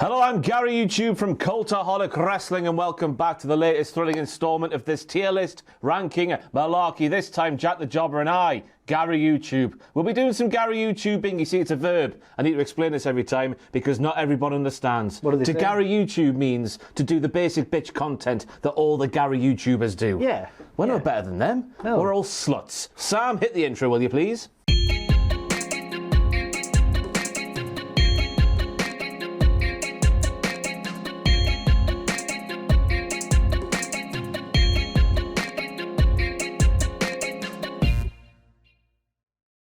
Hello, I'm Gary YouTube from Cultaholic Wrestling, and welcome back to the latest thrilling installment of this tier list ranking malarkey. This time, Jack the Jobber and I, Gary YouTube. We'll be doing some Gary YouTubing. You see, it's a verb. I need to explain this every time because not everyone understands. What do they say? Gary YouTube means to do the basic bitch content that all the Gary YouTubers do. Yeah. We're no better than them. No. We're all sluts. Sam, hit the intro, will you please?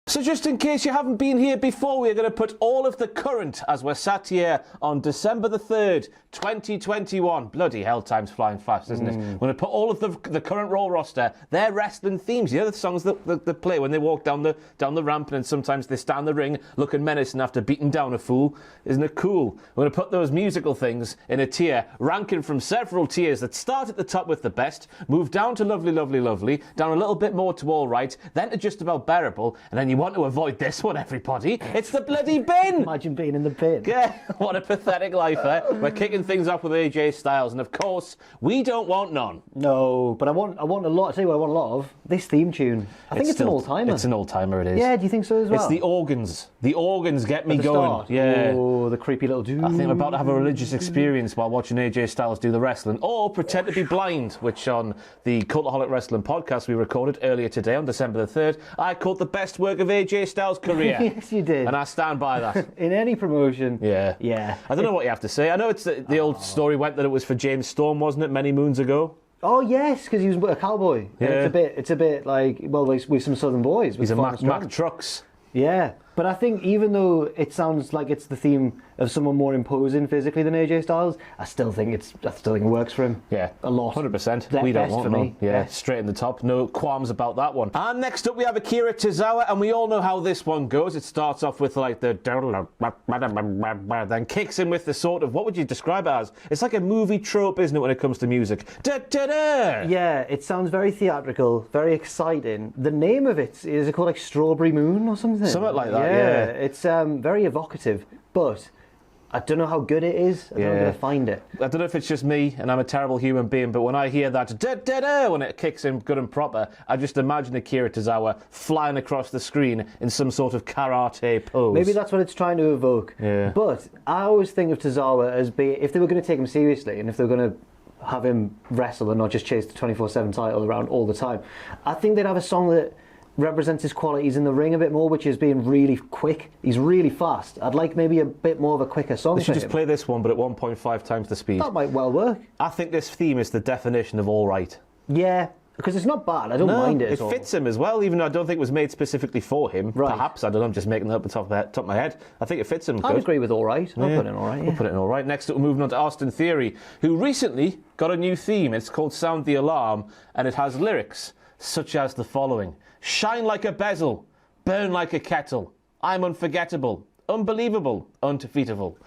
So just in case you haven't been here before, we're going to put all of the current, as we're sat here on December the 3rd, 2021. Bloody hell, time's flying fast, isn't it? We're going to put all of the current Raw roster, their wrestling themes, you know, the songs that they play when they walk down the ramp, and sometimes they stand in the ring looking menacing after beating down a fool. Isn't it cool? We're going to put those musical things in a tier, ranking from several tiers that start at the top with the best, move down to lovely, lovely, lovely, down a little bit more to all right, then to just about bearable, and then you want to avoid this one, everybody. It's the bloody bin. Imagine being in the bin. Yeah, what a pathetic life, eh? We're kicking things off with AJ Styles, and of course, we don't want none. No, but I want a lot. I tell you what I want a lot of. This theme tune. I think it's an all-timer. It's an all-timer, it is. Yeah, do you think so as well? It's the organs. The organs get me At the going. start? Yeah. Oh, the creepy little dude. I think I'm about to have a religious experience while watching AJ Styles do the wrestling, or pretend to be blind, which on the Cultaholic Wrestling podcast we recorded earlier today on December the 3rd, I called the best work of AJ Styles' career. Yes, you did. And I stand by that. In any promotion. Yeah. Yeah. I don't know what you have to say. I know it's the old story went that it was for James Storm, wasn't it, many moons ago? Oh yes, because he was a cowboy. Yeah. And it's a bit like, well, with some Southern boys. He's a Mack Trucks. Yeah, but I think even though it sounds like it's the theme of someone more imposing physically than AJ Styles, I still think it works for him. Yeah, a lot. 100%. We don't best want for none. me. Yeah, Best. straight in the top. No qualms about that one. And next up we have Akira Tozawa, and we all know how this one goes. It starts off with like the then kicks in with the sort of, what would you describe it as? It's like a movie trope, isn't it, when it comes to music? Da-da-da! Yeah, it sounds very theatrical, very exciting. The name of it, is it called like Strawberry Moon or something? Something like that, yeah. It's very evocative, but I don't know how good it is. I don't know how I'm going to find it. I don't know if it's just me and I'm a terrible human being, but when I hear that da-da-da when it kicks in good and proper, I just imagine Akira Tozawa flying across the screen in some sort of karate pose. Maybe that's what it's trying to evoke. Yeah. But I always think of Tozawa as being, if they were going to take him seriously and if they were going to have him wrestle and not just chase the 24/7 title around all the time, I think they'd have a song that represents his qualities in the ring a bit more, which is being really quick. He's really fast. I'd like maybe a bit more of a quicker song. They should just play this one, but at 1.5 times the speed. That might well work. I think this theme is the definition of all right. Yeah, because it's not bad. I don't mind it. It fits him as well, even though I don't think it was made specifically for him. Right. Perhaps, I don't know, I'm just making that up the top of my head. I think it fits him good. I'd agree with all right. I'll put it in all right. Yeah. We'll put it in all right. Next up, we're moving on to Austin Theory, who recently got a new theme. It's called Sound the Alarm, and it has lyrics such as the following. Shine like a bezel, burn like a kettle. I'm unforgettable, unbelievable, undefeatable.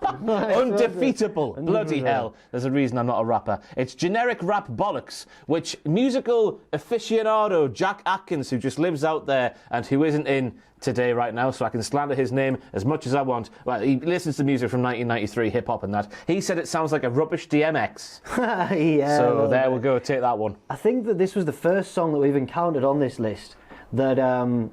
Undefeatable. Bloody hell. There's a reason I'm not a rapper. It's generic rap bollocks, which musical aficionado Jack Atkins, who just lives out there and who isn't in today right now, so I can slander his name as much as I want. Well, he listens to music from 1993, hip-hop and that. He said it sounds like a rubbish DMX. Yeah. So there we go, take that one. I think that this was the first song that we've encountered on this list that I'm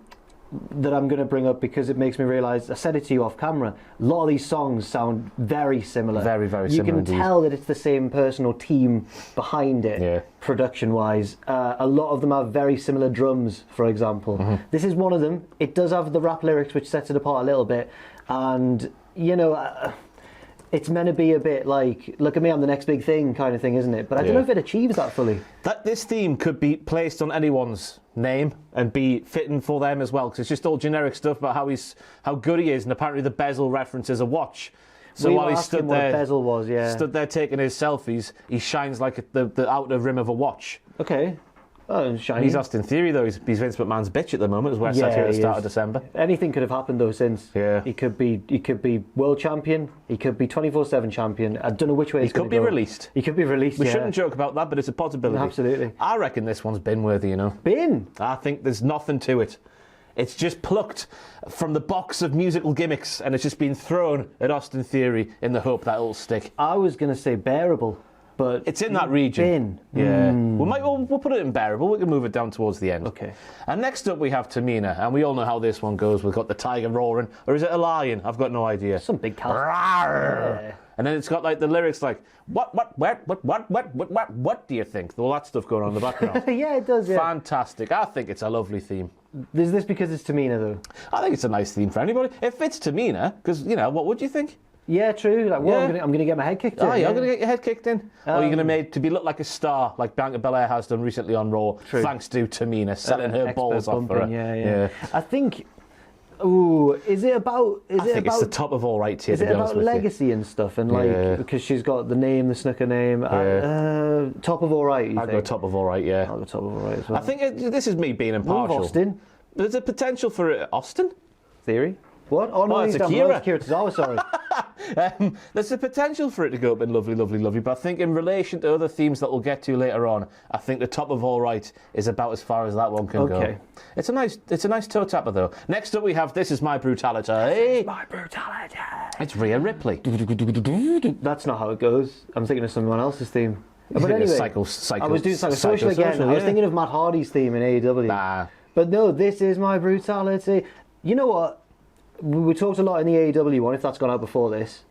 going to bring up because it makes me realise, I said it to you off camera, a lot of these songs sound very similar. Very, very you similar can indeed. tell that it's the same person or team behind it, Yeah. production-wise. A lot of them have very similar drums, for example. This is one of them. It does have the rap lyrics, which sets it apart a little bit. And, you know, it's meant to be a bit like, look at me, I'm the next big thing kind of thing, isn't it? But I don't know if it achieves that fully. This theme could be placed on anyone's name and be fitting for them as well, because it's just all generic stuff about how good he is, and apparently the bezel references a watch. So we while were he asking stood what there, a bezel was, yeah. stood there taking his selfies, he shines like the outer rim of a watch. Okay. Oh, shiny. He's Austin Theory though. He's Vince McMahon's bitch at the moment, as we're sat here at the start of December. Anything could have happened though since. Yeah. He could be world champion. He could be 24/7 champion. I don't know which way He could be released. He could be released. We shouldn't joke about that, but it's a possibility. Absolutely. I reckon this one's bin worthy, you know. Bin. I think there's nothing to it. It's just plucked from the box of musical gimmicks and it's just been thrown at Austin Theory in the hope that it'll stick. I was going to say bearable, but... It's in that region. Yeah. We'll put it in bearable. We can move it down towards the end. Okay. And next up we have Tamina, and we all know how this one goes. We've got the tiger roaring, or is it a lion? I've got no idea. Some big cat. Yeah. And then it's got like the lyrics like, what do you think? All that stuff going on in the background. Yeah, it does, yeah. Fantastic. I think it's a lovely theme. Is this because it's Tamina, though? I think it's a nice theme for anybody. It fits Tamina, because, you know, what would you think? Yeah, true. Like, well, I'm going to get my head kicked in. Oh, you're going to get your head kicked in? Or are you going to make to be look like a star, like Bianca Belair has done recently on Raw, thanks to Tamina, selling her balls off for her. Yeah. I think... Ooh, is it about... I think it's the top of all right here, to be honest with you. Is it about legacy and stuff? And, like, because she's got the name, the snooker name. Top of all right, you think? I'll go top of all right, yeah. I'll go top of all right as well. I think this is me being impartial. Move Austin. There's a potential for Austin? Theory? What? Oh, no, it's Akira. Akira Tozawa, sorry. There's a potential for it to go up in lovely, lovely, lovely, but I think in relation to other themes that we'll get to later on, I think the top of all right is about as far as that one can go. It's a nice toe tapper though. Next up we have This Is My Brutality. This is my brutality. It's Rhea Ripley. That's not how it goes. I'm thinking of someone else's theme. But anyway, I was doing social again. Yeah. I was thinking of Matt Hardy's theme in AEW. Nah. But no, This Is My Brutality. You know what? We talked a lot in the AEW one, if that's gone out before this.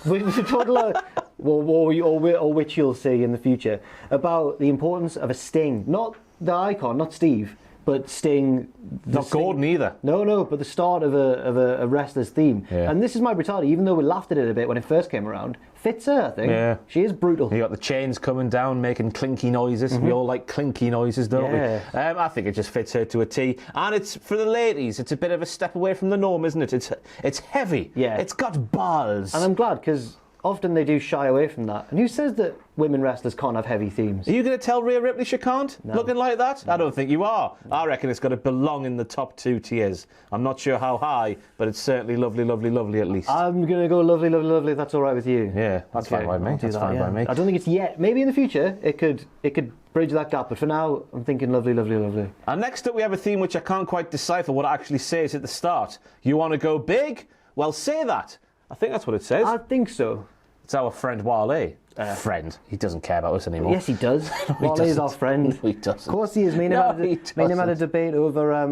we talked a lot, or which you'll see in the future, about the importance of a Sting. Not the icon, not Steve, but Sting. Not Gordon either. No, but the start of a wrestler's theme. Yeah. And This Is My Brutality, even though we laughed at it a bit when it first came around, fits her, I think. Yeah. She is brutal. You got the chains coming down, making clinky noises. We all like clinky noises, don't we? I think it just fits her to a T. And it's, for the ladies, it's a bit of a step away from the norm, isn't it? It's heavy. Yeah. It's got balls. And I'm glad, because often they do shy away from that. And who says that women wrestlers can't have heavy themes? Are you going to tell Rhea Ripley she can't? No. Looking like that? No. I don't think you are. No. I reckon it's got to belong in the top 2 tiers. I'm not sure how high, but it's certainly lovely, lovely, lovely at least. I'm going to go lovely, lovely, lovely, if that's all right with you. Yeah, that's fine by me. That's fine by me. I don't think it's yet. Maybe in the future it could bridge that gap, but for now I'm thinking lovely, lovely, lovely. And next up we have a theme which I can't quite decipher what it actually says at the start. You want to go big? Well, say that. I think that's what it says. I think so. It's our friend Wale. Friend. He doesn't care about us anymore. Yes, he does. Wale is our friend. No, he doesn't. Of course he is. Me and him had a debate over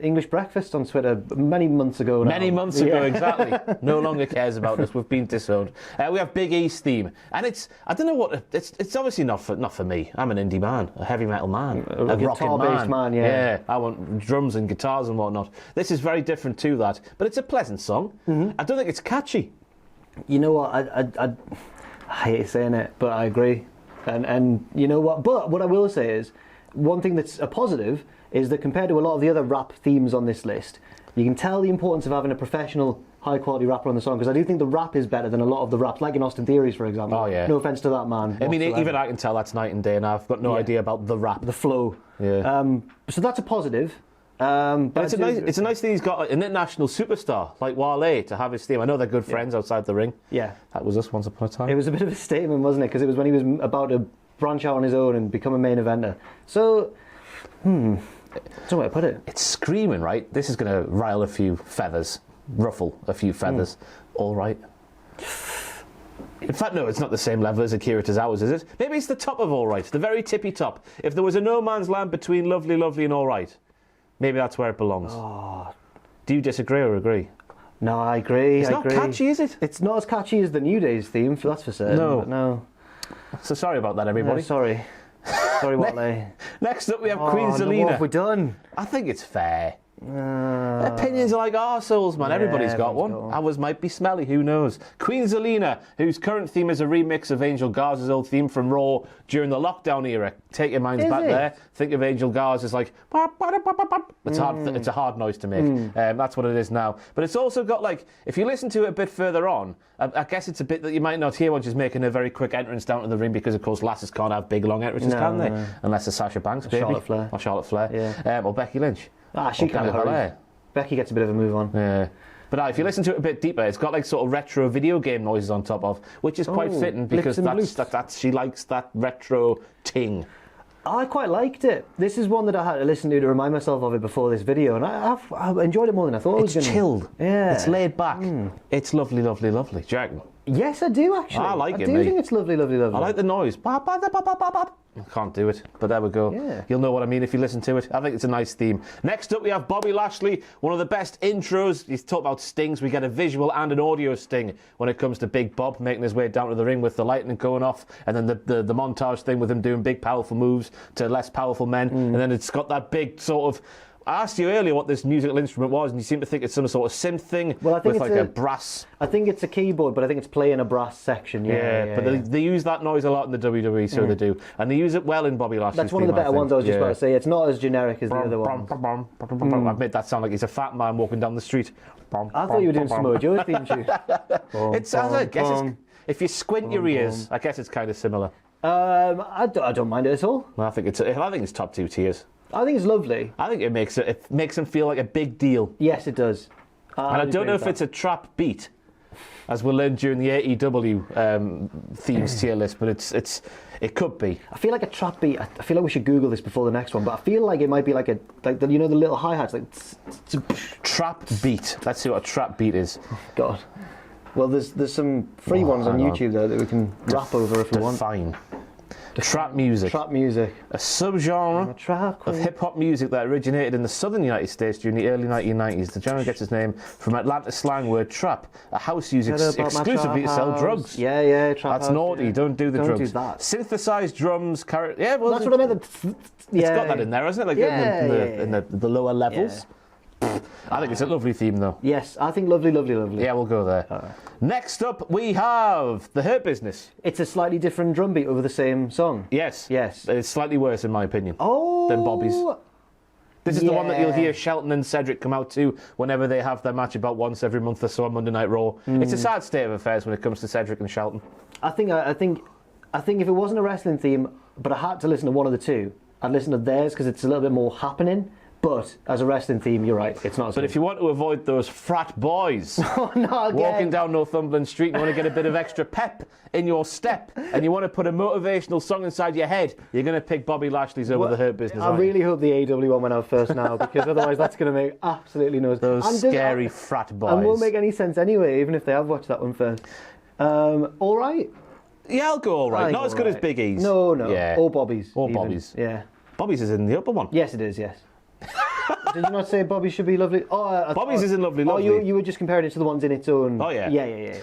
English breakfast on Twitter many months ago now. Many months ago, exactly. No longer cares about us. We've been disowned. We have Big E's theme. And it's, I don't know what, it's obviously not for me. I'm an indie man, a heavy metal man, a guitar-based man, Yeah, I want drums and guitars and whatnot. This is very different to that, but it's a pleasant song. I don't think it's catchy. You know what, I hate saying it, but I agree. And you know what, but what I will say is, one thing that's a positive is that compared to a lot of the other rap themes on this list, you can tell the importance of having a professional, high-quality rapper on the song, because I do think the rap is better than a lot of the raps, like in Austin Theories, for example. Oh, yeah. No offence to that man. I mean, even I can tell that's night and day, and I've got no idea about the rap. The flow. Yeah. So that's a positive. But it's a nice thing he's got an international superstar like Wale to have his theme. I know they're good friends outside the ring. Yeah. That was us once upon a time. It was a bit of a statement, wasn't it? Because it was when he was about to branch out on his own and become a main eventer. So, that's the way to put it. It's screaming, right? This is going to rile a few feathers, ruffle a few feathers. All right. In fact, no, it's not the same level as Akira Tozawa's, is it? Maybe it's the top of all right, the very tippy top. If there was a no man's land between lovely, lovely and all right, maybe that's where it belongs. Oh. Do you disagree or agree? No, I agree. It's not catchy, is it? It's not as catchy as the New Day's theme, that's for certain. No. So sorry about that, everybody. No, sorry. Sorry, Wale. Next up, we have Queen Zelina. What have we done? I think it's fair. Opinions are like arseholes, man. Everybody's got one. Ours might be smelly, who knows? Queen Zelina, whose current theme is a remix of Angel Garza's old theme from Raw during the lockdown era. Take your minds back there. Think of Angel Garza as like... It's hard. It's a hard noise to make. That's what it is now. But it's also got like... If you listen to it a bit further on, I guess it's a bit that you might not hear when she's making a very quick entrance down to the ring, because, of course, lasses can't have big, long entrances, can they? No. Unless it's Sasha Banks, baby. Or Charlotte Flair. Yeah. Or Becky Lynch. She can't hurry. Becky gets a bit of a move on. Yeah. But if you listen to it a bit deeper, it's got like sort of retro video game noises on top of, which is quite fitting, because she likes that retro ting. I quite liked it. This is one that I had to listen to remind myself of it before this video, and I've enjoyed it more than I thought I was It's going to. chilled. Yeah. It's laid back. It's lovely, lovely, lovely. Do you reckon? Yes, I do, actually. I like it, I do mate. think it's lovely, lovely, lovely. I like the noise. Bop, bop, bop, bop, bop, bop. I can't do it, but there we go. Yeah. You'll know what I mean if you listen to it. I think it's a nice theme. Next up, we have Bobby Lashley, one of the best intros. He's talked about stings. We get a visual and an audio sting when it comes to Big Bob making his way down to the ring with the lightning going off, and then the montage thing with him doing big, powerful moves to less powerful men, and then it's got that big sort of... I asked you earlier what this musical instrument was, and you seem to think it's some sort of synth thing with like a brass... I think it's a keyboard, but I think it's playing a brass section. Yeah, but they use that noise a lot in the WWE, so they do. And they use it well in Bobby Lashley's That's one of the better ones I was just about to say. It's not as generic as the other ones. I've made that sound like he's a fat man walking down the street. I thought you were doing Samoa Joe's theme tune. I guess if you squint your ears, I guess it's kind of similar. I don't mind it at all. I think it's top 2 tiers. I think it's lovely. I think it makes him feel like a big deal. Yes, it does. And I don't know if it's a trap beat, as we'll learn during the AEW themes tier list, but it could be. I feel like a trap beat. I feel like we should Google this before the next one, but I feel like it might be like the little hi-hats, like trap beat. Let's see what a trap beat is. God. Well, there's some free ones on YouTube there that we can rap over if we want. Fine. Trap music. Trap music. A subgenre of hip-hop music that originated in the southern United States during the early 1990s. The genre gets its name from Atlanta slang word trap, a house used exclusively to sell drugs. Yeah, trap That's house, naughty. yeah. Don't do the drugs. Do that. Synthesized drums, that's what I meant. It's got that in there, hasn't it? Like in the lower levels. Yeah. I think it's a lovely theme, though. Yes, I think lovely, lovely, lovely. Yeah, we'll go there. Next up, we have The Hurt Business. It's a slightly different drum beat over the same song. Yes. Yes. It's slightly worse, in my opinion, Oh. than Bobby's. This is the one that you'll hear Shelton and Cedric come out to whenever they have their match about once every month or so on Monday Night Raw. It's a sad state of affairs when it comes to Cedric and Shelton. I think if it wasn't a wrestling theme, but I had to listen to one of the two, I'd listen to theirs because it's a little bit more happening. But as a wrestling theme, you're right, it's not as good. But if you want to avoid those frat boys walking down Northumberland Street, and you want to get a bit of extra pep in your step, and you want to put a motivational song inside your head, you're going to pick Bobby Lashley's over The Hurt Business. I really hope the AEW one went out first now, because otherwise that's going to make absolutely no sense. Those scary frat boys. And won't make any sense anyway, even if they have watched that one first. All right? Yeah, I'll go all right. Not as good as Big E's. No. Yeah. Or Bobby's. Or even. Bobby's. Yeah. Bobby's is in the upper one. Yes, it is, yes. Did you not say Bobby should be lovely? Bobby's is in lovely. Oh, you were just comparing it to the ones in its own. Oh, yeah. Yeah.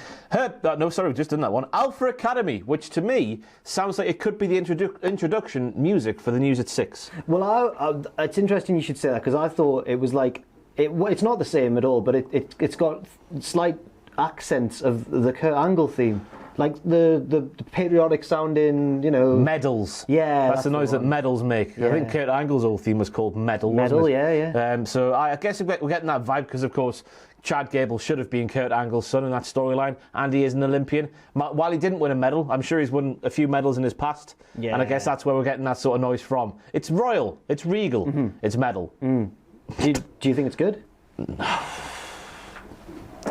No, sorry, we've just done that one. Alpha Academy, which to me sounds like it could be the introduction music for the news at 6. Well, it's interesting you should say that, because I thought it was like... It's not the same at all, but it's got slight accents of the Kurt Angle theme. Like the patriotic sounding, Medals. Yeah. That's the noise that medals make. Yeah. I think Kurt Angle's old theme was called Medal, Medal, wasn't it? yeah. So I guess we're getting that vibe because, of course, Chad Gable should have been Kurt Angle's son in that storyline, and he is an Olympian. While he didn't win a medal, I'm sure he's won a few medals in his past, and I guess that's where we're getting that sort of noise from. It's royal, it's regal, it's medal. Do you think it's good?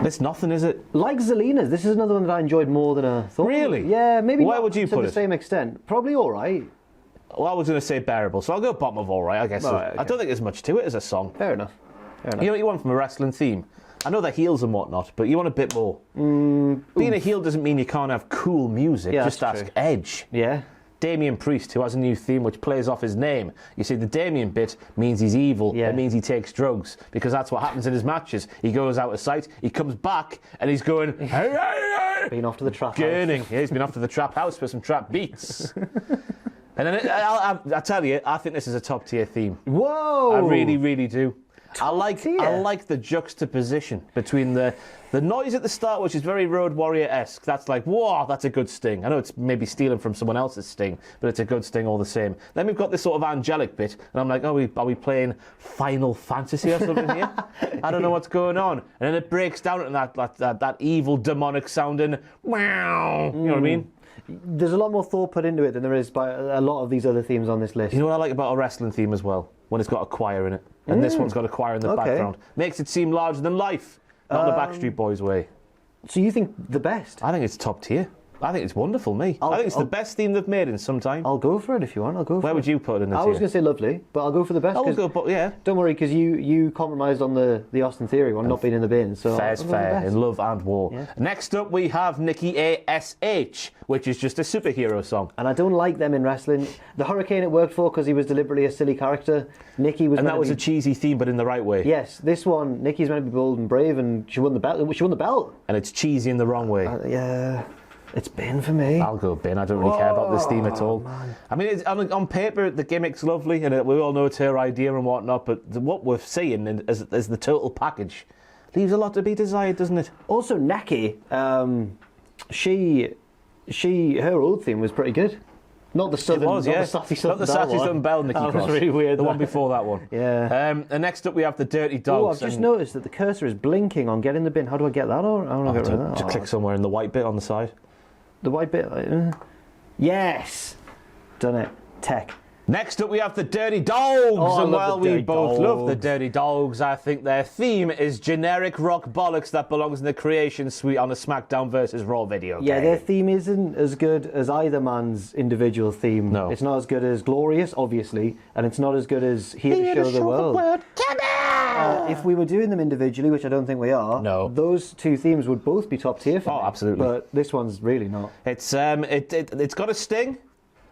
It's nothing, is it? Like Zelina's, this is another one that I enjoyed more than I thought. Really? Yeah, maybe Where not would you to put the it? same extent. Probably all right. Well, I was going to say bearable, so I'll go bottom of all right, I guess. Right, okay. I don't think there's much to it as a song. Fair enough. You know what you want from a wrestling theme? I know they're heels and whatnot, but you want a bit more. Being a heel doesn't mean you can't have cool music. Yeah, Just that's ask true. Edge. Yeah. Damian Priest, who has a new theme which plays off his name. You see, the Damian bit means he's evil. Yeah. It means he takes drugs, because that's what happens in his matches. He goes out of sight, he comes back, and he's going, hey, hey, hey. Been off to the trap Gurning. house. Yeah, he's been off to the trap house for some trap beats. And then I tell you, I think this is a top tier theme. Whoa! I really, really do. I like tier? the juxtaposition between the noise at the start, which is very Road Warrior-esque. That's like, whoa, that's a good sting. I know it's maybe stealing from someone else's sting, but it's a good sting all the same. Then we've got this sort of angelic bit, and I'm like, are we playing Final Fantasy or something here? I don't know what's going on. And then it breaks down into that evil, demonic sounding, wow. You know what I mean? There's a lot more thought put into it than there is by a lot of these other themes on this list. You know what I like about a wrestling theme as well? When it's got a choir in it. And this one's got a choir in the background. Makes it seem larger than life. Not in the Backstreet Boys way. So you think the best? I think it's top tier. I think it's wonderful, me. I think it's the best theme they've made in some time. I'll go for it if you want. I'll go for it. Where would you put it in the tier? I was going to say lovely, but I'll go for the best. I'll go, but yeah. Don't worry, because you compromised on the Austin Theory one, not being in the bin. So Fair's fair, in love and war. Yeah. Next up, we have Nikki A.S.H, which is just a superhero song. And I don't like them in wrestling. The Hurricane it worked for because he was deliberately a silly character. Nikki was, and that was a cheesy theme, but in the right way. Yes, this one, Nikki's meant to be bold and brave, and she won the belt. She won the belt. And it's cheesy in the wrong way. Yeah. It's bin for me. I'll go bin. I don't really care about this theme at all. Man. I mean, it's, on paper, the gimmick's lovely, and we all know it's her idea and whatnot, but what we're seeing as the total package leaves a lot to be desired, doesn't it? Also, Nikki, her old theme was pretty good. Not the southern, it was, not the sassy southern, not the sassy southern bell, Nikki That Cross. was really weird. The one before that one. Yeah. And next up we have the Dirty Oh, Dawgs. I've just noticed that the cursor is blinking on get in the bin. How do I get that on? I want to get rid of that. Just click somewhere in the white bit on the side. The white bit. Yes! Done it. Tech. Next up we have the Dirty Dawgs, I and love while the we Dirty both love the Dawgs. Dirty Dawgs, I think their theme is generic rock bollocks that belongs in the creation suite on a SmackDown versus Raw video Yeah, game. their theme isn't as good as either man's individual theme. No. It's not as good as Glorious, obviously, and it's not as good as Here to Show the World. If we were doing them individually, which I don't think we are, No. those two themes would both be top tier for me. Absolutely. But this one's really not. It's got a sting.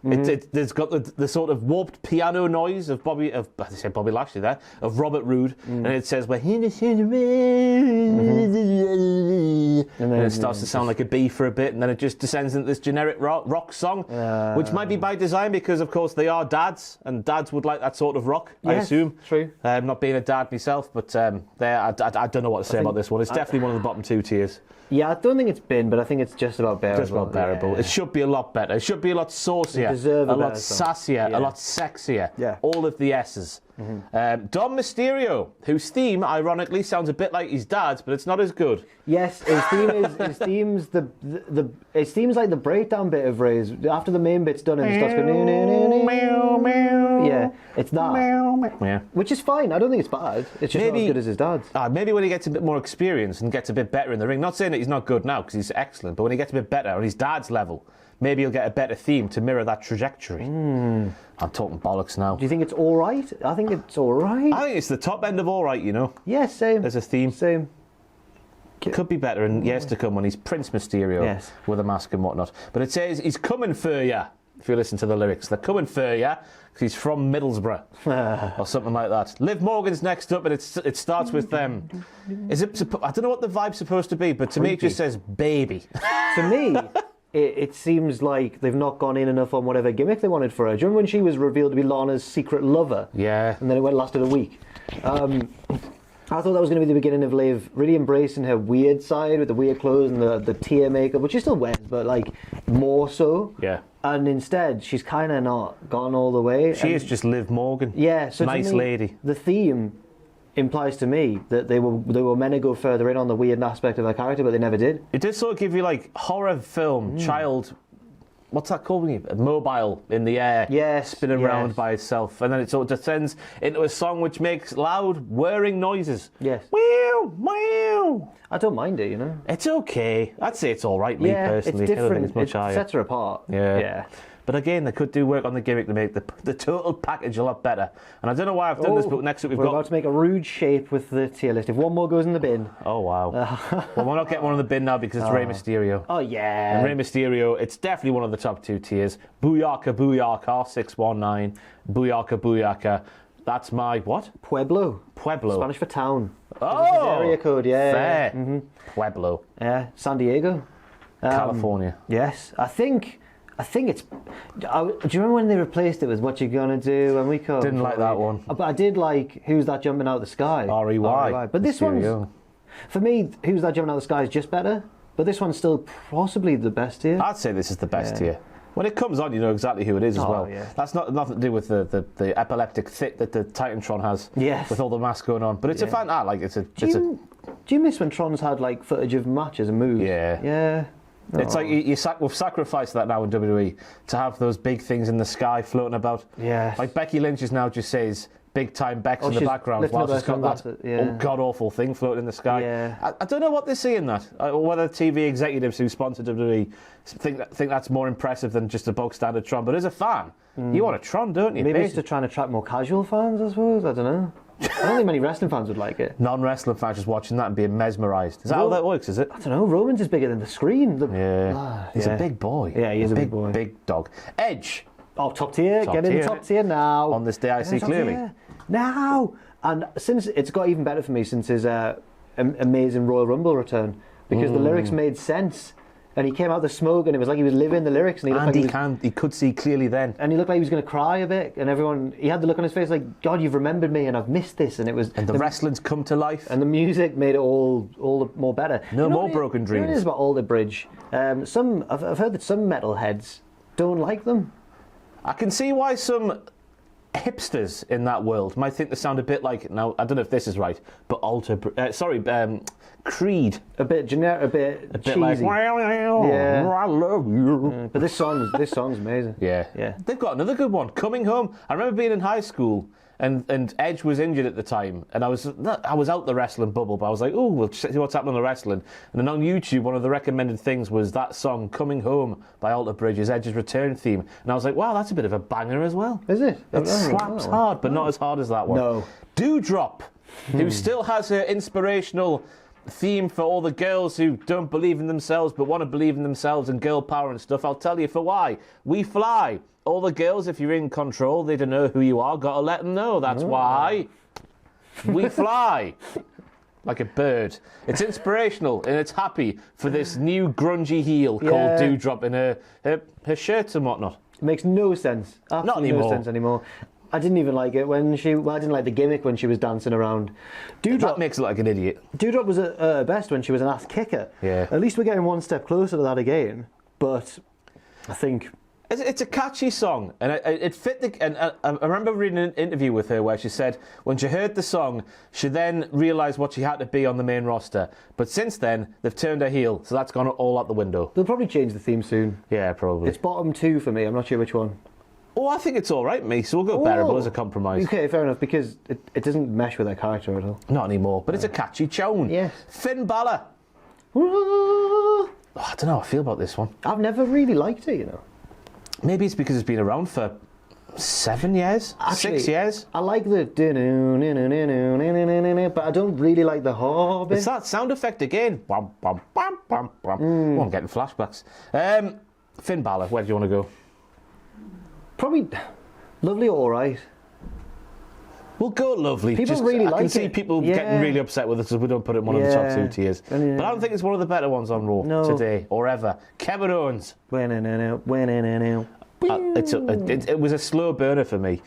It's got the sort of warped piano noise of Bobby Lashley there, of Robert Roode, and it says we're here to see the and then it starts to sound like a B for a bit, and then it just descends into this generic rock song, which might be by design because of course they are dads, and dads would like that sort of rock. I Yes, assume. true. Not being a dad myself, but I don't know what to say about this one. It's definitely one of the bottom two tiers. Yeah, I don't think it's bin, but I think it's just about bearable. Just about bearable. Yeah. It should be a lot better. It should be a lot saucier, deserve a a lot better song. sassier, Yeah. a lot sexier. Yeah. All of the S's. Dom Mysterio, whose theme, ironically, sounds a bit like his dad's, but it's not as good. Yes, his theme's it seems like the breakdown bit of Ray's after the main bit's done and it starts going yeah, it's that. Yeah. Which is fine. I don't think it's bad. It's just not as good as his dad's. Maybe when he gets a bit more experience and gets a bit better in the ring. Not saying that he's not good now because he's excellent, but when he gets a bit better on his dad's level, maybe he'll get a better theme to mirror that trajectory. I'm talking bollocks now. Do you think it's all right? I think it's all right. I think it's the top end of all right, you know. Yes, same. There's a theme. Same. Could be better in years to come when he's Prince Mysterio Yes. with a mask and whatnot. But it says he's coming for ya. If you listen to the lyrics, they're coming for ya because he's from Middlesbrough or something like that. Liv Morgan's next up, and it starts with them. Is it? I don't know what the vibe's supposed to be, but to me it just says baby. To me, it seems like they've not gone in enough on whatever gimmick they wanted for her. Do you remember when she was revealed to be Lana's secret lover? Yeah. And then it lasted a week. I thought that was going to be the beginning of Liv really embracing her weird side with the weird clothes and the tear makeup, which she still wears, but like more so. Yeah. And instead, she's kind of not gone all the way. She is just Liv Morgan. Yeah, so to nice me, lady. The theme implies to me that they were meant to go further in on the weird aspect of her character, but they never did. It does sort of give you like horror film child. What's that called? A mobile in the air, Yes, spinning yes. around by itself, and then it sort of descends into a song which makes loud whirring noises. Yes. Meow, meow. I don't mind it, you know. It's okay. I'd say it's all right, me personally. it's I don't different. think it's much it higher. sets her apart. Yeah. But again, they could do work on the gimmick to make the total package a lot better. And I don't know why I've done this, but next up we've we're got... about to make a rude shape with the tier list. If one more goes in the bin. Oh, wow. Well, we're not getting one in the bin now because it's Rey Mysterio. Oh, yeah. And Rey Mysterio, it's definitely one of the top two tiers. Booyaka, Booyaka, 619. Booyaka, Booyaka. That's my, what? Pueblo. Pueblo. Spanish for town. Oh! Area code, yeah. Fair. Mm-hmm. Pueblo. Yeah, San Diego. California. Yes, I think it's... do you remember when they replaced it with What You Gonna Do? And we called Didn't like that one. But I did like Who's That Jumping Out of the Sky? R.E.Y. But this Mysterio. one's... For me, Who's That Jumping Out of the Sky is just better. But this one's still possibly the best tier. I'd say this is the best tier. When it comes on, you know exactly who it is as well. Yeah. That's nothing to do with the epileptic fit that the Titantron has. Yes. With all the masks going on. But it's a fan. I like it. Do you miss when Tron's had like footage of matches and moves? Yeah. Yeah. It's like we've sacrificed that now in WWE to have those big things in the sky floating about. Yes. Like Becky Lynch is now just says big time Bex in the she's background lifting while up she's got her that sunglasses, yeah. god awful thing floating in the sky. Yeah. I don't know what they see in that, or whether TV executives who sponsor WWE think that's more impressive than just a bog standard Tron. But as a fan, you want a Tron, don't you? Maybe it's to try and attract more casual fans, I suppose. I don't know. I don't think many wrestling fans would like it. Non-wrestling fans just watching that and being mesmerised. Is that how that works, is it? I don't know. Roman's is bigger than the screen. He's a big boy. Yeah, he is a big boy. Big dog. Edge. Oh, top tier. Get in the top tier now. On this day, I see clearly. Now. And since it's got even better for me since his amazing Royal Rumble return, because the lyrics made sense. And he came out the smoke, and it was like he was living the lyrics. And he could see clearly then. And he looked like he was going to cry a bit. And he had the look on his face like, God, you've remembered me, and I've missed this. And it was. And the wrestling's come to life. And the music made it all the more better. No more broken dreams. It is about Alter Bridge. I've heard that some metalheads don't like them. I can see why some hipsters in that world might think they sound a bit like, now I don't know if this is right, but Creed. A bit generic, a bit cheesy. Like, yeah. I love you. But this song's amazing. Yeah. They've got another good one, Coming Home. I remember being in high school and Edge was injured at the time, and I was out the wrestling bubble, but I was like, oh, we'll see what's happening on the wrestling. And then on YouTube, one of the recommended things was that song, Coming Home by Alter Bridge, is Edge's return theme. And I was like, wow, that's a bit of a banger as well. Is it? It slaps hard, but not as hard as that one. No. Doudrop, who still has her inspirational theme for all the girls who don't believe in themselves but want to believe in themselves and girl power and stuff. I'll tell you for why. We fly. All the girls, if you're in control, they don't know who you are. Got to let them know. That's why we fly. Like a bird. It's inspirational and it's happy for this new grungy heel called Doudrop in her shirts and whatnot. It makes no sense. Absolutely no sense anymore. I didn't even like it when I didn't like the gimmick when she was dancing around. That makes her look like an idiot. Doudrop was at her best when she was an ass kicker. Yeah. At least we're getting one step closer to that again. But I think it's a catchy song, and it fit and I remember reading an interview with her where she said when she heard the song, she then realised what she had to be on the main roster. But since then, they've turned her heel, so that's gone all out the window. They'll probably change the theme soon. Yeah, probably. It's bottom 2 for me. I'm not sure which one. Oh, I think it's all right, me. So we'll go bearable as a compromise. Okay, fair enough, because it doesn't mesh with their character at all. Not anymore, but it's a catchy tune. Yes. Finn Balor. Oh, I don't know how I feel about this one. I've never really liked it, you know. Maybe it's because it's been around for 7 years? Actually, 6 years? I like the but I don't really like the Hobbit. It's that sound effect again. Bum, bum, bum, bum, bum. Oh, I'm getting flashbacks. Finn Balor, where do you want to go? Probably lovely, all right. We'll go lovely. People really like it. I can see people getting really upset with us because we don't put it in one of the top 2 tiers. But I don't think it's one of the better ones on Raw today or ever. Kevin Owens. It was a slow burner for me.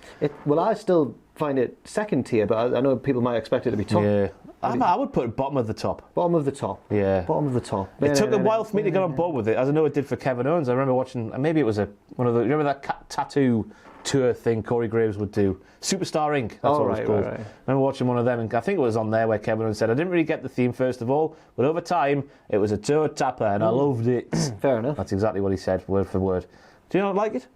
Well, I still find it second tier, but I know people might expect it to be top. Yeah. I would put it bottom of the top. Bottom of the top. Yeah. Bottom of the top. It took a while for me to get on board with it, as I know it did for Kevin Owens. I remember watching, maybe it was one of the, remember that tattoo tour thing Corey Graves would do? Superstar Inc. That's what it was called. Right. I remember watching one of them, and I think it was on there where Kevin Owens said, I didn't really get the theme first of all, but over time, it was a toe tapper, and I loved it. Fair enough. That's exactly what he said, word for word. Do you not like it?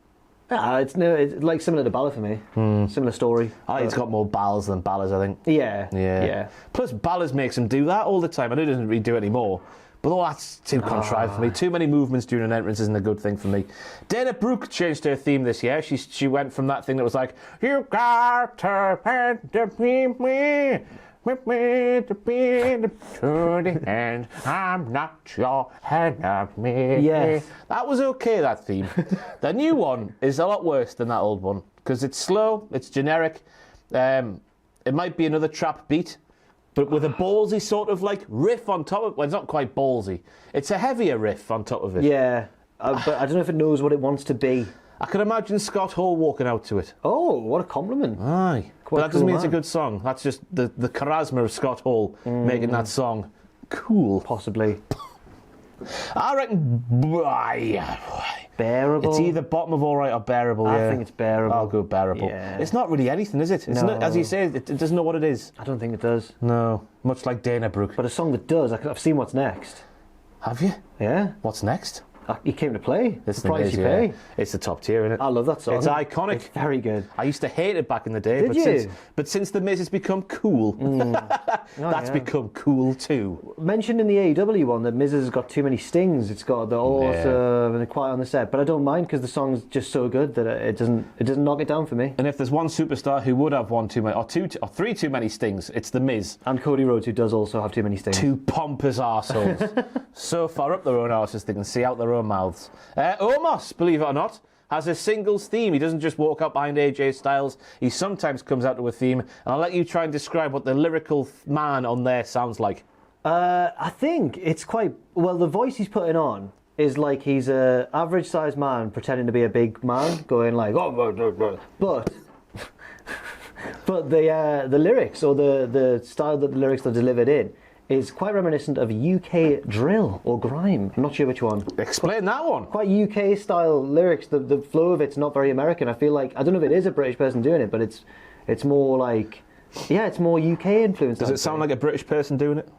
It's like similar to Balor for me. Similar story. I think it's got more Balors than Balors, I think. Yeah. Plus, Balors makes him do that all the time. I know he doesn't really do it anymore. But that's too contrived for me. Too many movements during an entrance isn't a good thing for me. Dana Brooke changed her theme this year. She went from that thing that was like, you got to hand to be me. With me to be to the end. I'm not your enemy. Yes. That was okay, that theme. The new one is a lot worse than that old one because it's slow, it's generic. It might be another trap beat, but with a ballsy sort of like riff on top of it. Well, it's not quite ballsy. It's a heavier riff on top of it. Yeah, but I don't know if it knows what it wants to be. I can imagine Scott Hall walking out to it. Oh, what a compliment. Aye. But that doesn't mean it's a good song. That's just the charisma of Scott Hall making that song cool. Possibly. I reckon bearable. It's either bottom of all right or bearable. I think it's bearable. I'll go bearable. Yeah. It's not really anything, is it? It's not, as you say, it doesn't know what it is. I don't think it does. No, much like Dana Brooke. But a song that does, I've seen what's next. Have you? Yeah. What's next? He came to play. It's the price you pay. It's the top tier, isn't it? I love that song. It's iconic. It's very good. I used to hate it back in the day. Did you? But since The Miz has become cool, that's become cool too. Mentioned in the AEW one that Miz has got too many stings. It's got the awesome and the quiet on the set, but I don't mind because the song's just so good that it doesn't knock it down for me. And if there's one superstar who would have one too many, or three too many stings, it's The Miz. And Cody Rhodes, who does also have too many stings. Two pompous arseholes. So far up their own arses they can see out their own mouths. Omos, believe it or not, has a singles theme. He doesn't just walk up behind AJ Styles. He sometimes comes out to a theme. And I'll let you try and describe what the lyrical man on there sounds like. I think it's quite... Well, the voice he's putting on is like he's a average-sized man pretending to be a big man, going like... Oh, but... But the lyrics, or the style that the lyrics are delivered in, is quite reminiscent of UK drill or grime. I'm not sure which one. Explain that one. Quite UK style lyrics. The flow of it's not very American. I feel like, I don't know if it is a British person doing it, but it's more like, it's more UK influence. Does it sound like a British person doing it?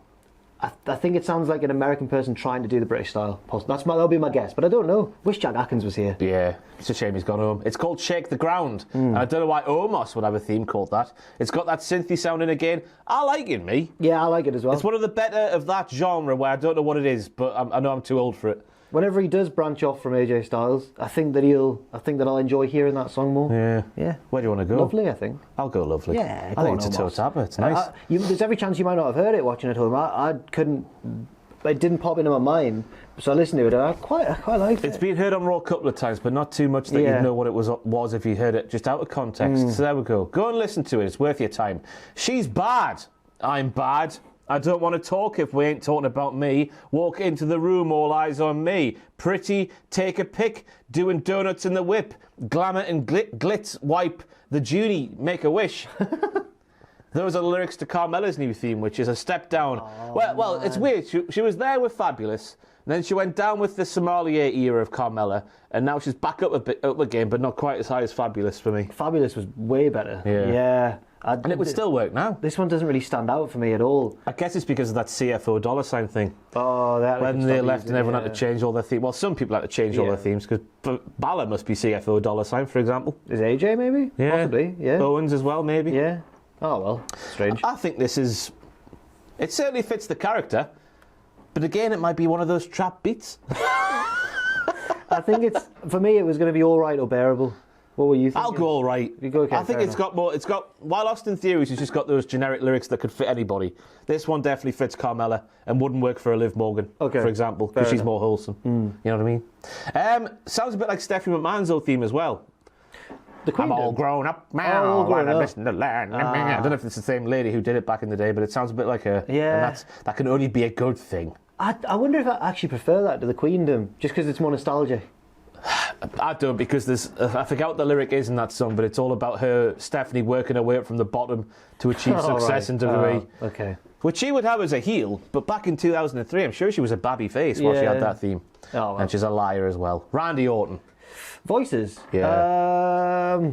I think it sounds like an American person trying to do the British style. That'll be my guess, but I don't know. Wish Jack Atkins was here. Yeah, it's a shame he's gone home. It's called Shake the Ground, and I don't know why Omos would have a theme called that. It's got that synthy sound in again. I like it, me. Yeah, I like it as well. It's one of the better of that genre where I don't know what it is, but I know I'm too old for it. Whenever he does branch off from AJ Styles, I think that I'll enjoy hearing that song more. Yeah. Where do you want to go? Lovely, I think. I'll go Lovely. Yeah, I think it's a toe tapper. It's nice. There's every chance you might not have heard it watching at home. I couldn't. It didn't pop into my mind, so I listened to it and I quite liked it. It's been heard on Raw a couple of times, but not too much that you'd know what it was if you heard it just out of context. So there we go. Go and listen to it. It's worth your time. She's bad. I'm bad. I don't want to talk if we ain't talking about me. Walk into the room, all eyes on me. Pretty, take a pic, doing donuts in the whip. Glamour and glitz, wipe the Junie, make a wish. Those are the lyrics to Carmella's new theme, which is a step down. Well, it's weird. She was there with Fabulous, and then she went down with the Somalia era of Carmella, and now she's back up again, but not quite as high as Fabulous for me. Fabulous was way better. Yeah. And it would still work now. This one doesn't really stand out for me at all. I guess it's because of that CFO $sign thing. Oh, that when they left and everyone had to change all their themes. Well, some people had to change all their themes because Balor must be CFO $sign, for example. Is AJ maybe? Yeah. Possibly, yeah. Owens as well, maybe. Yeah. Oh, well, strange. I think this is... It certainly fits the character, but again, it might be one of those trap beats. I think for me, it was going to be all right or bearable. What were you thinking? I'll go all right. You go, okay, I think while Austin Theories has just got those generic lyrics that could fit anybody, this one definitely fits Carmella and wouldn't work for a Liv Morgan, for example, because she's more wholesome. You know what I mean? Sounds a bit like Stephanie McMahon's old theme as well. I'm all grown up now. I'm missing the land. I don't know if it's the same lady who did it back in the day, but it sounds a bit like her. Yeah. And that can only be a good thing. I wonder if I actually prefer that to the Queendom, just because it's more nostalgia. I don't, because I forget what the lyric is in that song, but it's all about Stephanie, working her way up from the bottom to achieve success in WWE. Okay. Which she would have as a heel, but back in 2003, I'm sure she was a babby face while she had that theme. Oh, well. And she's a liar as well. Randy Orton. Voices. Yeah.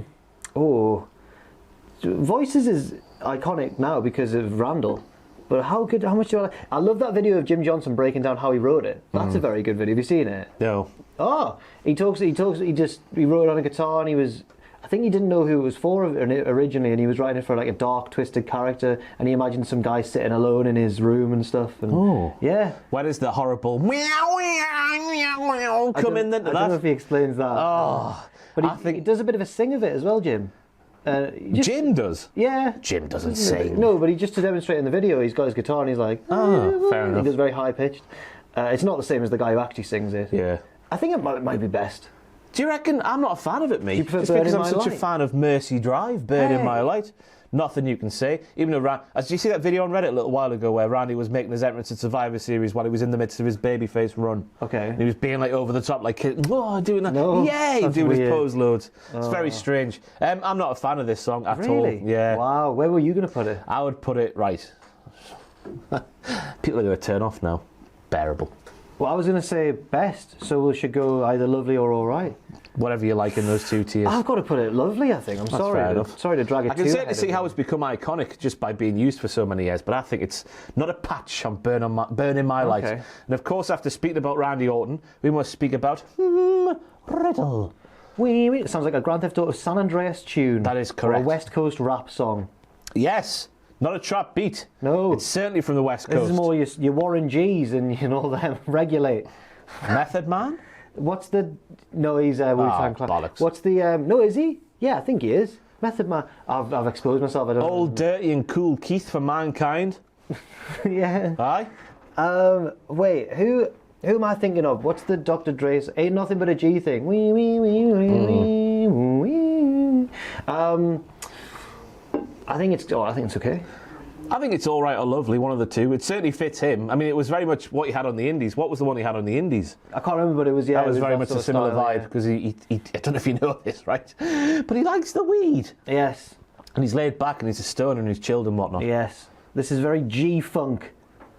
Voices is iconic now because of Randall. But how much do I like? I love that video of Jim Johnson breaking down how he wrote it. That's a very good video. Have you seen it? No. Oh, he wrote it on a guitar, and I think he didn't know who it was for originally, and he was writing it for like a dark, twisted character, and he imagined some guy sitting alone in his room and stuff. And, yeah. Where does the horrible meow come in then? I don't know if he explains that. Oh, but he does a bit of a sing of it as well, Jim. Jim does? Yeah. Jim doesn't sing. No, but just to demonstrate in the video, he's got his guitar and he's like, fair enough. He does very high pitched. It's not the same as the guy who actually sings it. Yeah. I think it might be best. Do you reckon? I'm not a fan of it, mate. Do you prefer It's Burn because in I'm My such a Light? fan of Mercy Drive, Burn in My Light. Nothing you can say. Even though did you see that video on Reddit a little while ago where Randy was making his entrance at Survivor Series while he was in the midst of his babyface run? Okay. And he was being like over the top, like, whoa, doing that. No, Yay! that's Doing his weird. pose loads. It's very strange. I'm not a fan of this song at Really? all. Yeah. Wow. Where were you going to put it? I would put it right. People are going to turn off now. Bearable. Well, I was going to say best, so we should go either lovely or all right. Whatever you like in those two tiers. I've got to put it lovely, I think. I'm fair enough. sorry to drag it I can too certainly ahead see of how you. it's become iconic just by being used for so many years, but I think it's not a patch on burning my light. Okay. And of course, after speaking about Randy Orton, we must speak about Riddle. It sounds like a Grand Theft Auto San Andreas tune. That is Or correct. a West Coast rap song. Yes, not a trap beat. No. It's certainly from the West This Coast. is more your Warren G's and them. Regulate. Method Man? What's the... No, he's Wu-Tang Clan. bollocks. What's the... No, is he? Yeah, I think he is. Method Man. I've exposed myself. I don't Old Dirty and Cool Keith for Mankind. Yeah. Aye? Wait, who am I thinking of? What's the Dr. Dre's Ain't Nothing But a G thing? Wee, wee, wee, wee, wee, wee. I think it's okay. I think it's all right or lovely, one of the two. It certainly fits him. I mean, it was very much what he had on the Indies. What was the one he had on the Indies? I can't remember, but it was That was very much sort a of similar style, vibe because he I don't know if you know this, right? But he likes the weed. Yes. And he's laid back and he's a stoner and he's chilled and whatnot. Yes. This is very G-funk.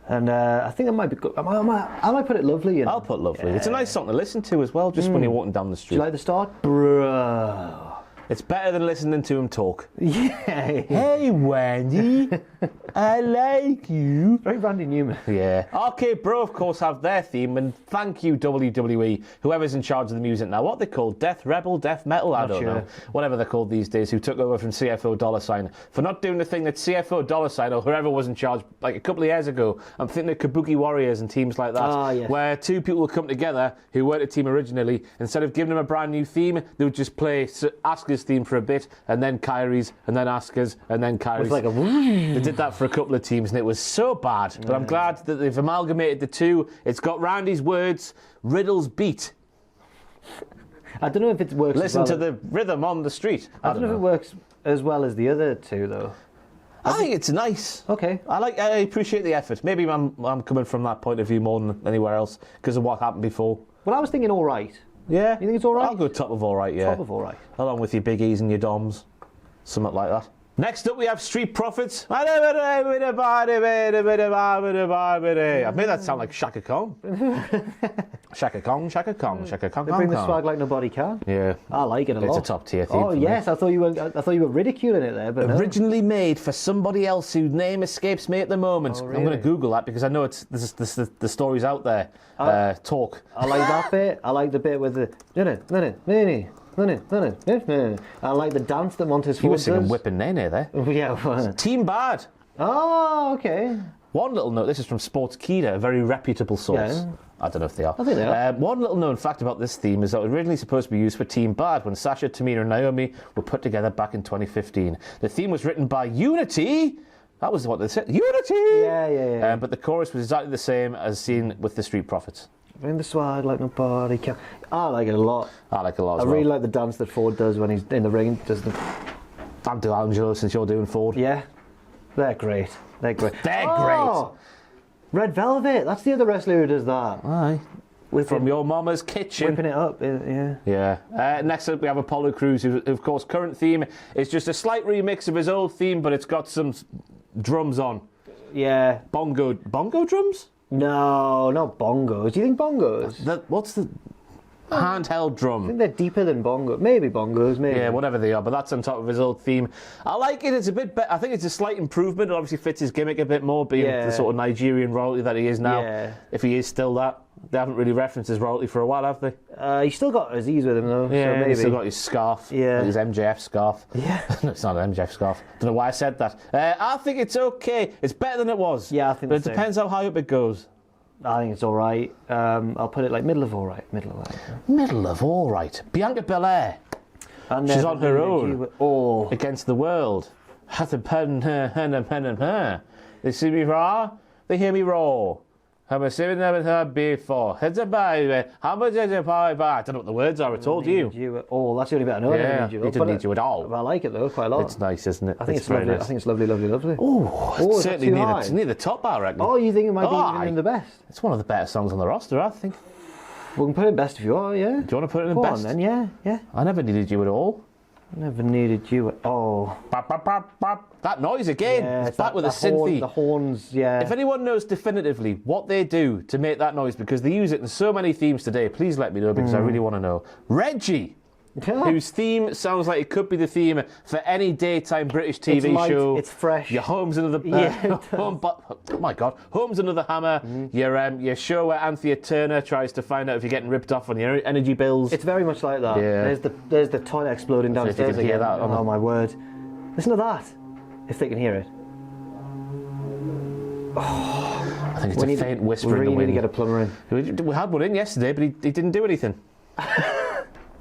And I think that might be good. I might put it lovely. I'll put lovely. It's a nice song to listen to as well, just when you're walking down the Do street. you like the start? Bro. It's better than listening to him talk. Yeah. Hey, Wendy, I like you. Very Randy Newman. Yeah. Arcade Bro, of course, have their theme, and thank you, WWE, whoever's in charge of the music now. What they called? Death Rebel, Death Metal? I don't know. Whatever they're called these days, who took over from CFO $, for not doing the thing that CFO $, or whoever was in charge, like a couple of years ago. I'm thinking of Kabuki Warriors and teams like that, Yes. where two people would come together who weren't a team originally. Instead of giving them a brand new theme, they would just play Asuka's theme for a bit, and then Kyrie's, and then Asuka's, and then Kyrie's. It's like a... They did that for a couple of teams and it was so bad. But I'm glad that they've amalgamated the two. It's got Randy's words, Riddle's beat. I don't know if it works Listen as well to the rhythm on the street. I don't know if it works as well as the other two, though. I think it's nice. Okay. I appreciate the effort. Maybe I'm coming from that point of view more than anywhere else because of what happened before. Well, I was thinking all right. Yeah. You think it's all right? I'll go top of all right, yeah. Top of all right. Along with your biggies and your doms. Something like that. Next up, we have Street Profits. I've made that sound like Shaka Khan. Shaka Khan, Shaka Khan, Shaka Khan. They bring the swag like nobody can. Yeah. I like it a lot. It's a top tier theme. Oh yes, I thought you were ridiculing it there, but no. Originally made for somebody else whose name escapes me at the moment. Oh, really? I'm going to Google that because I know the story's out there. Talk. I like that bit. I like the bit with the. I like the dance that Montez You were Ford singing does. Whippin' Nene there. Yeah. Team Bad. Oh, okay. One little note, this is from Sportskeeda, a very reputable source. Yeah. I don't know if they are. I think they are. One little known fact about this theme is that it was originally supposed to be used for Team Bad when Sasha, Tamina and Naomi were put together back in 2015. The theme was written by Unity. That was what they said. Unity! Yeah. But the chorus was exactly the same as seen with the Street Profits. Bring the swag like nobody can. I like it a lot. I like it a lot as I well. really like the dance that Ford does when he's in the ring. Does the... I'm D'Angelo since you're doing Ford. Yeah. They're great. They're great. They're great. Red Velvet. That's the other wrestler who does that. Aye. From your mama's kitchen. Whipping it up. Yeah. Yeah. Next up, we have Apollo Crews, who, of course, current theme is just a slight remix of his old theme, but it's got some drums on. Yeah. Bongo drums? No, not bongos. Do you think bongos? What's the handheld I drum? think they're deeper than bongos. Maybe bongos, maybe. Yeah, whatever they are, but that's on top of his old theme. I like it. It's a bit better. I think it's a slight improvement. It obviously fits his gimmick a bit more, being the sort of Nigerian royalty that he is now. Yeah. If he is still that. They haven't really referenced his royalty for a while, have they? He's still got Aziz with him, though. Yeah, so maybe. he's still got his scarf. Yeah. His MJF scarf. Yeah. No, it's not an MJF scarf. Don't know why I said that. I think it's okay. It's better than it was. Yeah, I think But it the same. depends how high up it goes. I think it's all right. I'll put it like middle of all right. Middle of all right. Middle of all right. Bianca Belair. And She's on her own. Oh. Against the world. Has to pen her. They see me raw. They hear me roar. Have I seen her before? Heads a baby. How much is it? I don't know what the words are. I told you. Oh, that's the only bit I know. Yeah, you he didn't need you at all. I like it though, quite a lot. It's nice, isn't it? I think it's very lovely. nice. I think it's lovely, lovely, lovely. Oh, is it's that certainly too high? near the top, I reckon. Oh, you think it might be aye. even the best? It's one of the better songs on the roster, I think. We can put it best if you are, yeah. Do you want to put it in Go best? on then, yeah. I never needed you at all. Never needed you. Oh. Bop, bop, bop, bop. That noise again. Yeah, it's back with a synthy. The horns, yeah. If anyone knows definitively what they do to make that noise, because they use it in so many themes today, please let me know, because I really want to know. Reggie, whose theme sounds like it could be the theme for any daytime British TV show. It's fresh. Your home's another oh my god, home's another hammer. Your show where Anthea Turner tries to find out if you're getting ripped off on your energy bills. It's very much like that. Yeah. There's the toilet exploding downstairs. So if you can hear again. that, oh my word! Listen to that. If they can hear it. I think it's a faint whisper in the wind. We need to get a plumber in. We had one in yesterday, but he didn't do anything.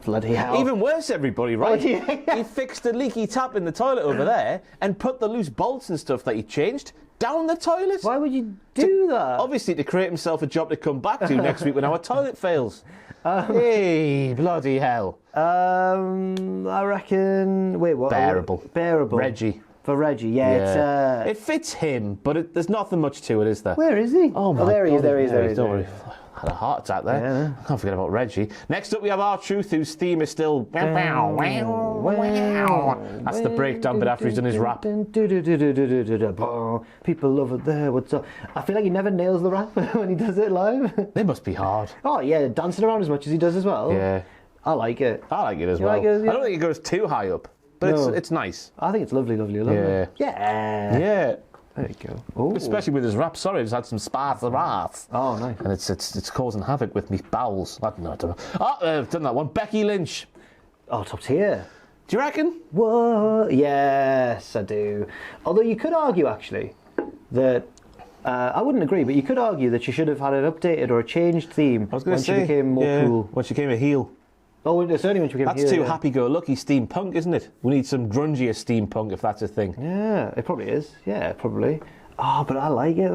Bloody hell. Even worse, everybody, right? Oh, yeah. He fixed a leaky tap in the toilet over there and put the loose bolts and stuff that he changed down the toilet. Why would you do that? Obviously to create himself a job to come back to next week when our toilet fails. Hey, bloody hell. I reckon... Wait, what? Bearable. Reggie. For Reggie, yeah. It fits him, but there's nothing much to it, is there? Where is he? Oh, my there God. he is. Don't worry. Had a heart attack there. Yeah. I can't forget about Reggie. Next up, we have R-Truth, whose theme is still... That's the breakdown bit after he's done his rap. People over there, what's up? I feel like he never nails the rap when he does it live. They must be hard. Oh, yeah, dancing around as much as he does as well. Yeah. I like it. I like it as well. Like it, yeah? I don't think it goes too high up, but it's nice. I think it's lovely. Yeah. Yeah. There you go. Ooh. Especially with his rap. Sorry, I've just had some sparse rap. Oh, nice. And it's causing havoc with me bowels. I don't know. I've done that one. Becky Lynch. Oh, top tier. Do you reckon? What? Yes, I do. Although you could argue, actually, that... I wouldn't agree, but you could argue that she should have had an updated or a changed theme when she became more cool. When she became a heel. Oh, certainly when she became a heel. That's too happy-go-lucky steampunk, isn't it? We need some grungier steampunk, if that's a thing. Yeah, it probably is. Yeah, probably. Oh, but I like it.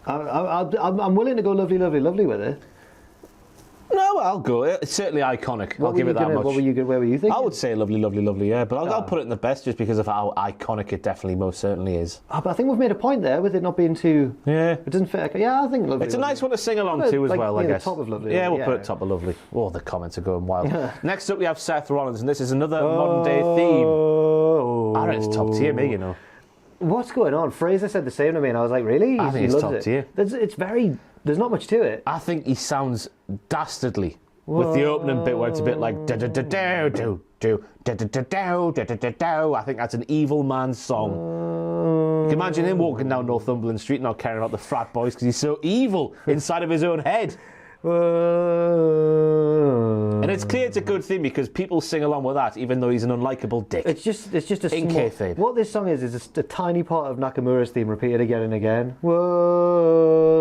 I'm willing to go lovely with it. No, I'll go. It's certainly iconic. I'll give it that much. Where were you thinking? I would say lovely, yeah. But I'll put it in the best just because of how iconic it definitely most certainly is. Oh, but I think we've made a point there with it not being too... Yeah. It doesn't fit... Yeah, I think lovely. It's a nice one to sing along to as well, I guess. Top of lovely. Yeah, we'll put it top of lovely. Oh, the comments are going wild. Next up, we have Seth Rollins, and this is another modern-day theme. I reckon it's top tier, me, you know. What's going on? Fraser said the same to me, and I was like, really? I think it's top tier. It's very... There's not much to it. I think he sounds dastardly. With the opening bit where it's a bit like I think that's an evil man's song. You can imagine him walking down Northumberland Street not caring about the frat boys because he's so evil inside of his own head. And it's clear it's a good thing because people sing along with that even though he's an unlikable dick. It's just a in kayfabe. What this song is just a tiny part of Nakamura's theme repeated again and again. Whoa.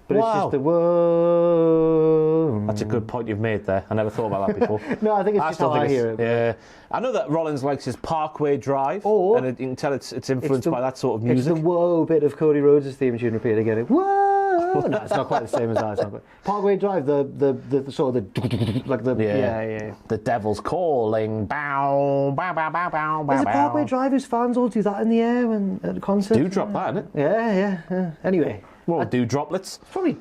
But it's just the whoa. That's a good point you've made there. I never thought about that before. No, I think it's just how I hear it. Yeah. I know that Rollins likes his Parkway Drive, and you can tell it's influenced by that sort of music. It's the whoa bit of Cody Rhodes' theme tune repeated again. Whoa! No, it's not quite the same as that. Parkway Drive, the sort of the like the yeah. The devil's calling. Bow, bow, bow, bow, bow, bow. Is it Parkway Drive whose fans all do that in the air when at a concert? Doudrop that, isn't it? Yeah. Anyway. Well, Doudroplets. Probably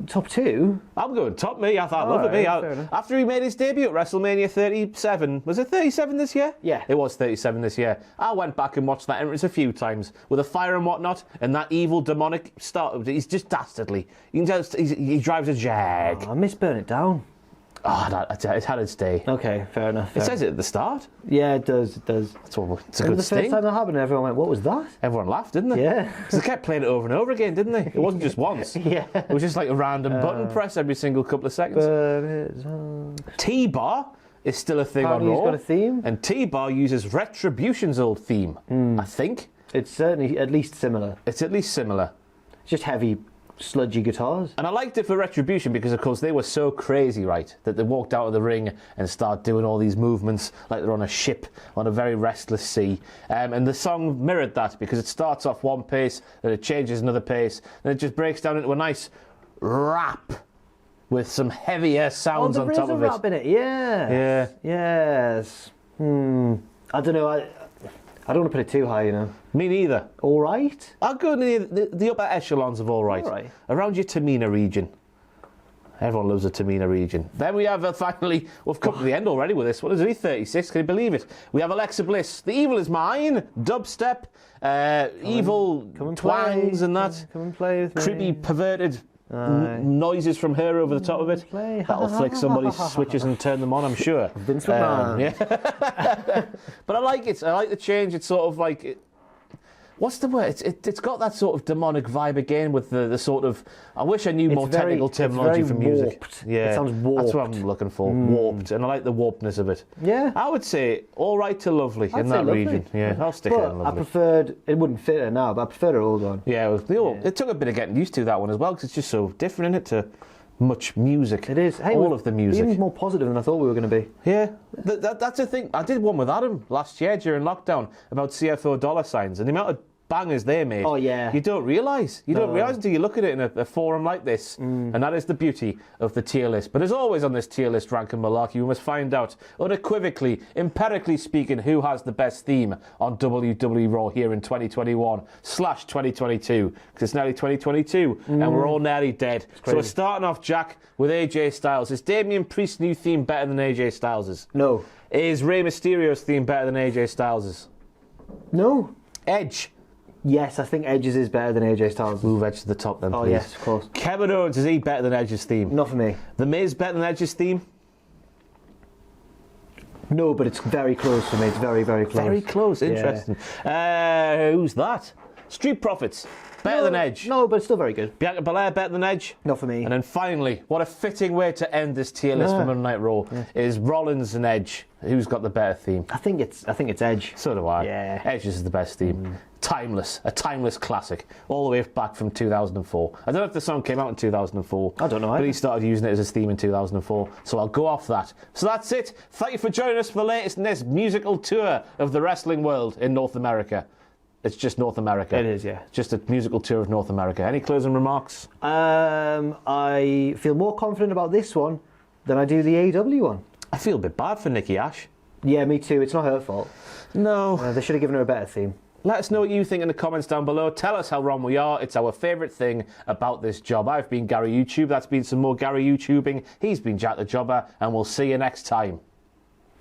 top two. I'm going top me. I love it. After he made his debut at WrestleMania 37, was it 37 this year? Yeah. It was 37 this year. I went back and watched that entrance a few times with a fire and whatnot, and that evil demonic start. He's just dastardly. You can tell he drives a Jag. I miss Burn It Down. Oh, it had its day. Okay, fair enough. It says it at the start. Yeah, it does. It's a good sting. The first time that happened, everyone went, "What was that?" Everyone laughed, didn't they? Yeah. Because they kept playing it over and over again, didn't they? It wasn't just once. Yeah. It was just like a random button press every single couple of seconds. T-Bar is still a thing on Raw. He's got a theme. And T-Bar uses Retribution's old theme, I think. It's certainly at least similar. It's at least similar. It's just heavy, sludgy guitars. And I liked it for Retribution because, of course, they were so crazy, right, that they walked out of the ring and started doing all these movements like they're on a ship on a very restless sea. And the song mirrored that because it starts off one pace, then it changes another pace, and it just breaks down into a nice rap with some heavier sounds on top of it. There is a rap in it, yeah. Yes. I don't know, I don't want to put it too high, you know. Me neither. All right. I'll go near the upper echelons of all right. All right. Around your Tamina region. Everyone loves the Tamina region. Then we have, finally, we've come to the end already with this one. Is it 36? Can you believe it? We have Alexa Bliss. The evil is mine. Dubstep. Evil twangs and that. Come and play with me. Creepy, perverted noises from her over the top of it. That'll flick somebody's switches and turn them on, I'm sure. Vince McMahon. Yeah. But I like it. I like the change. It's sort of like... What's the word? It's got that sort of demonic vibe again with the sort of... I wish I knew more technical terminology for music. Warped. Yeah, it sounds warped. That's what I'm looking for. Warped. And I like the warpedness of it. Yeah. I would say all right to lovely in that region. Yeah, I'll stick it in lovely. I preferred... It wouldn't fit her now, but I preferred her old one. Yeah, it took a bit of getting used to that one as well, because it's just so different, isn't it, to much music. It is. Hey, all of the music. Even more positive than I thought we were going to be. Yeah, that's the thing. I did one with Adam last year during lockdown about CFO dollar signs and the amount of bangers they made. Oh, yeah. You don't realise. You don't realise until you look at it in a forum like this. And that is the beauty of the tier list. But as always on this tier list ranking malarkey, we must find out unequivocally, empirically speaking, who has the best theme on WWE Raw here in 2021/2022. Because it's nearly 2022 and we're all nearly dead. So we're starting off, Jack, with AJ Styles. Is Damian Priest's new theme better than AJ Styles's? No. Is Rey Mysterio's theme better than AJ Styles's? No. Edge. Yes, I think Edge's is better than AJ Styles. Move Edge to the top then, please. Oh, yes, of course. Kevin Owens, is he better than Edge's theme? Not for me. The Miz better than Edge's theme? No, but it's very close for me. It's very, very close. Very close, interesting. Who's that? Street Profits, better than Edge. No, but it's still very good. Bianca Belair better than Edge? Not for me. And then finally, what a fitting way to end this tier list for Monday Night Raw is Rollins and Edge. Who's got the better theme? I think it's Edge. So do I. Yeah. Edge's is the best theme. Timeless. A timeless classic. All the way back from 2004. I don't know if the song came out in 2004. I don't know But either. he started using it as his theme in 2004. So I'll go off that. So that's it. Thank you for joining us for the latest in this musical tour of the wrestling world in North America. It's just North America. It is, yeah. Just a musical tour of North America. Any closing remarks? I feel more confident about this one than I do the AEW one. I feel a bit bad for Nikki A.S.H. Yeah, me too. It's not her fault. No. They should have given her a better theme. Let us know what you think in the comments down below. Tell us how wrong we are. It's our favourite thing about this job. I've been Gary YouTube. That's been some more Gary YouTubing. He's been Jack the Jobber. And we'll see you next time.